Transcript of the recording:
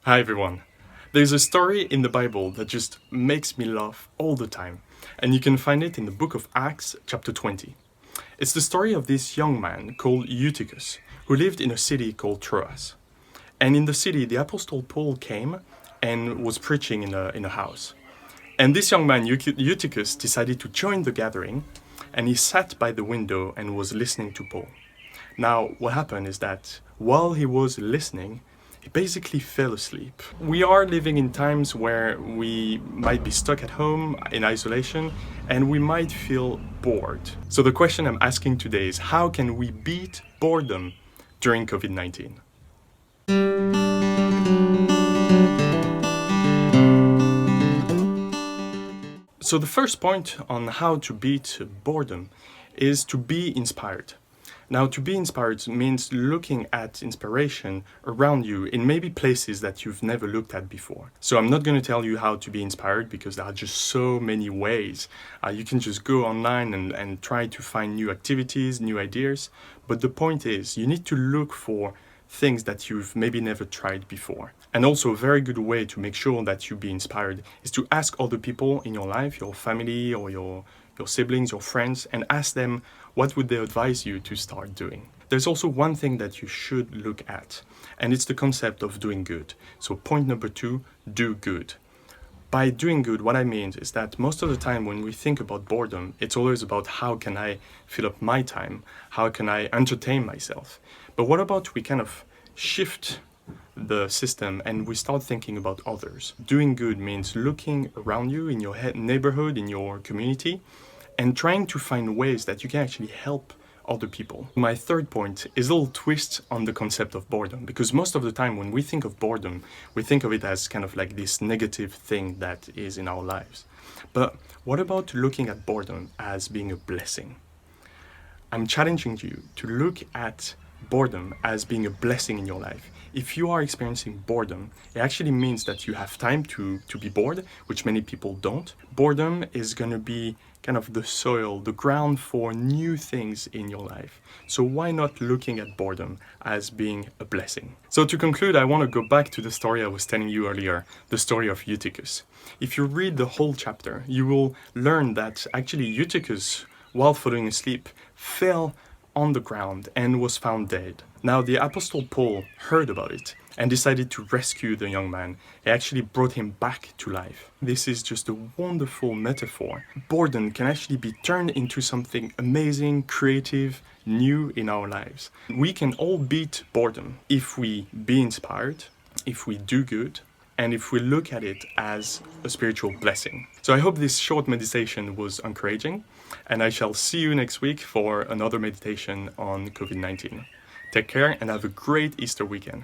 Hi everyone. There's a story in the Bible that just makes me laugh all the time, and you can find it in the book of Acts, chapter 20. It's the story of this young man called Eutychus, who lived in a city called Troas. And in the city, the Apostle Paul came and was preaching in a house. And this young man, Eutychus, decided to join the gathering, and he sat by the window and was listening to Paul. Now, what happened is that while he was listening, he basically fell asleep. We are living in times where we might be stuck at home in isolation and we might feel bored. So the question I'm asking today is, how can we beat boredom during COVID-19? So the first point on how to beat boredom is to be inspired. Now, to be inspired means looking at inspiration around you in maybe places that you've never looked at before. So I'm not going to tell you how to be inspired because there are just so many ways. You can just go online and try to find new activities, new ideas. But the point is, you need to look for things that you've maybe never tried before. And also a very good way to make sure that you be inspired is to ask other people in your life, your family or your siblings, your friends, and ask them what would they advise you to start doing. There's also one thing that you should look at, and it's the concept of doing good. So point number 2, do good. By doing good, what I mean is that most of the time when we think about boredom, it's always about how can I fill up my time? How can I entertain myself? But what about we kind of shift the system and we start thinking about others? Doing good means looking around you in your neighborhood, in your community, and trying to find ways that you can actually help other people. My third point is a little twist on the concept of boredom, because most of the time when we think of boredom, we think of it as kind of like this negative thing that is in our lives. But what about looking at boredom as being a blessing? I'm challenging you to look at boredom as being a blessing in your life. If you are experiencing boredom, it actually means that you have time to be bored, which many people don't. Boredom is going to be kind of the soil, the ground for new things in your life. So why not looking at boredom as being a blessing? So to conclude, I want to go back to the story I was telling you earlier, the story of Eutychus. If you read the whole chapter, you will learn that actually Eutychus, while falling asleep, fell on the ground and was found dead. Now the Apostle Paul heard about it and decided to rescue the young man. He actually brought him back to life. This is just a wonderful metaphor. Boredom can actually be turned into something amazing, creative, new in our lives. We can all beat boredom if we be inspired, if we do good, and if we look at it as a spiritual blessing. So I hope this short meditation was encouraging, and I shall see you next week for another meditation on COVID-19. Take care and have a great Easter weekend.